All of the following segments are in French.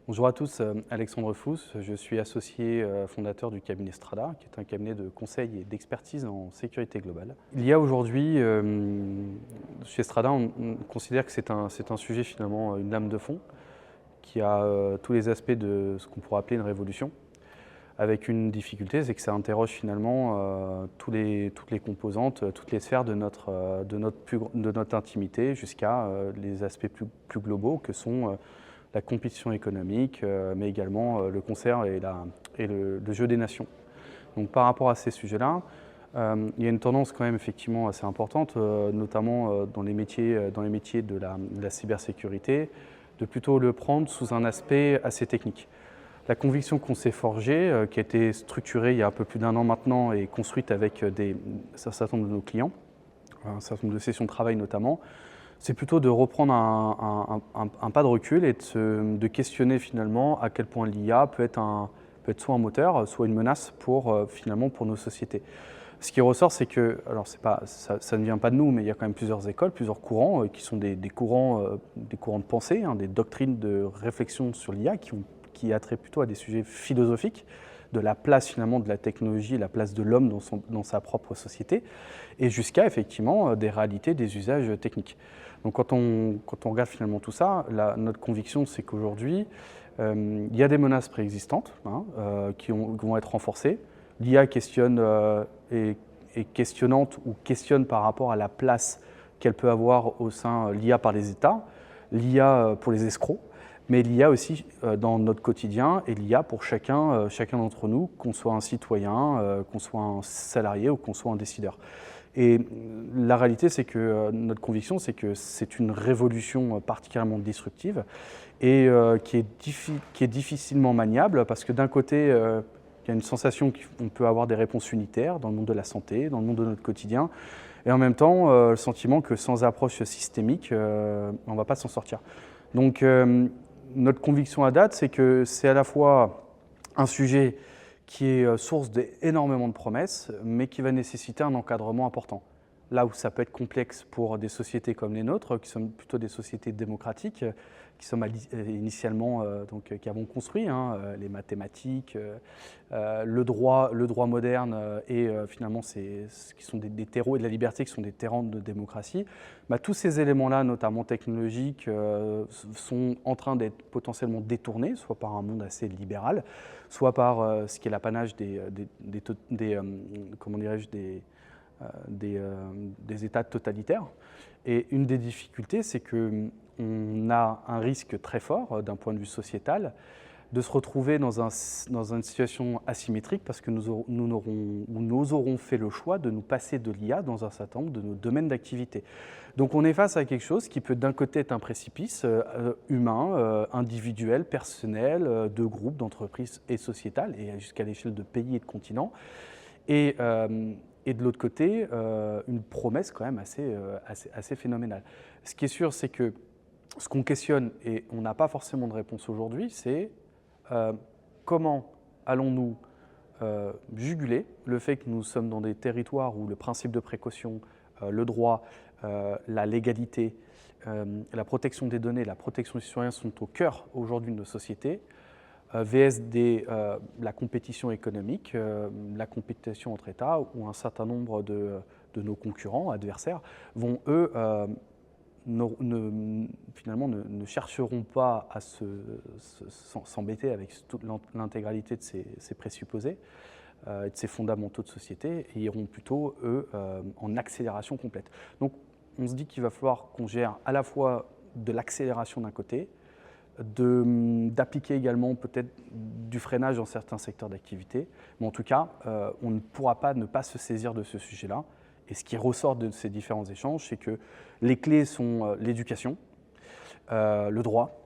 Bonjour à tous, Alexandre Fous, je suis associé fondateur du cabinet Strada, qui est un cabinet de conseil et d'expertise en sécurité globale. Il y a aujourd'hui, chez Strada, on considère que c'est un sujet finalement, une lame de fond, qui a tous les aspects de ce qu'on pourrait appeler une révolution, avec une difficulté, c'est que ça interroge finalement toutes les composantes, toutes les sphères de notre intimité, jusqu'à les aspects plus globaux que sont la compétition économique, mais également le concert et le jeu des nations. Donc par rapport à ces sujets-là, il y a une tendance quand même effectivement assez importante, notamment dans les métiers de la cybersécurité, de plutôt le prendre sous un aspect assez technique. La conviction qu'on s'est forgée, qui a été structurée il y a un peu plus d'1 an maintenant et construite avec un certain nombre de nos clients, un certain nombre de sessions de travail notamment, c'est plutôt de reprendre un pas de recul et de questionner finalement à quel point l'IA peut être soit un moteur, soit une menace finalement pour nos sociétés. Ce qui ressort, c'est que, alors ça ne vient pas de nous, mais il y a quand même plusieurs écoles, plusieurs courants qui sont des courants de pensée, des doctrines de réflexion sur l'IA qui a trait plutôt à des sujets philosophiques, de la place finalement de la technologie, la place de l'homme dans sa propre société, et jusqu'à effectivement des réalités, des usages techniques. Donc quand on regarde finalement tout ça, notre conviction c'est qu'aujourd'hui, il y a des menaces préexistantes qui vont être renforcées. L'IA questionne est questionnante ou questionne par rapport à la place qu'elle peut avoir au sein l'IA par les États, l'IA pour les escrocs, mais l'IA aussi dans notre quotidien et l'IA pour chacun d'entre nous, qu'on soit un citoyen, qu'on soit un salarié ou qu'on soit un décideur. Et la réalité, c'est que notre conviction, c'est que c'est une révolution particulièrement disruptive et qui est difficilement maniable parce que d'un côté, il y a une sensation qu'on peut avoir des réponses unitaires dans le monde de la santé, dans le monde de notre quotidien, et en même temps, le sentiment que sans approche systémique, on ne va pas s'en sortir. Donc, notre conviction à date, c'est que c'est à la fois un sujet qui est source d'énormément de promesses, mais qui va nécessiter un encadrement important. Là où ça peut être complexe pour des sociétés comme les nôtres, qui sont plutôt des sociétés démocratiques, qui sommes initialement, qui avons construit les mathématiques, le droit moderne et finalement qui sont des terreaux et de la liberté, qui sont des terrains de démocratie, tous ces éléments-là, notamment technologiques, sont en train d'être potentiellement détournés, soit par un monde assez libéral, soit par ce qui est l'apanage des États totalitaires. Et une des difficultés, c'est qu'on a un risque très fort, d'un point de vue sociétal, de se retrouver dans une situation asymétrique parce que nous aurons fait le choix de nous passer de l'IA dans un certain nombre de nos domaines d'activité. Donc on est face à quelque chose qui peut d'un côté être un précipice humain, individuel, personnel, de groupe, d'entreprise et sociétal, et jusqu'à l'échelle de pays et de continents. Et de l'autre côté, une promesse quand même assez phénoménale. Ce qui est sûr, c'est que ce qu'on questionne, et on n'a pas forcément de réponse aujourd'hui, c'est comment allons-nous juguler le fait que nous sommes dans des territoires où le principe de précaution, le droit, la légalité, la protection des données, la protection des citoyens sont au cœur aujourd'hui de nos sociétés, VS la compétition économique, la compétition entre États, où un certain nombre de nos concurrents, adversaires, vont eux finalement ne chercheront pas à s'embêter avec toute l'intégralité de ces présupposés et de ces fondamentaux de société, et iront plutôt, eux, en accélération complète. Donc on se dit qu'il va falloir qu'on gère à la fois de l'accélération d'un côté, d'appliquer également peut-être du freinage dans certains secteurs d'activité, mais en tout cas, on ne pourra pas ne pas se saisir de ce sujet-là. Et ce qui ressort de ces différents échanges, c'est que les clés sont l'éducation, le droit,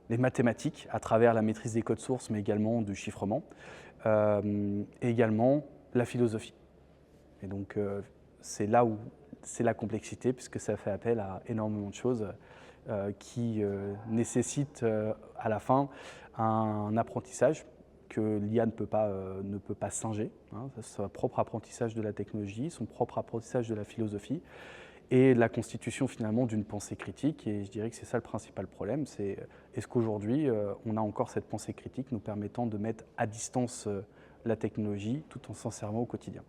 les mathématiques à travers la maîtrise des codes sources, mais également du chiffrement, et également la philosophie. Et donc, c'est là où c'est la complexité, puisque ça fait appel à énormément de choses qui nécessitent à la fin un apprentissage que l'IA ne peut pas singer, son propre apprentissage de la technologie, son propre apprentissage de la philosophie, et la constitution finalement d'une pensée critique. Et je dirais que c'est ça le principal problème, c'est est-ce qu'aujourd'hui on a encore cette pensée critique nous permettant de mettre à distance la technologie tout en s'en servant au quotidien.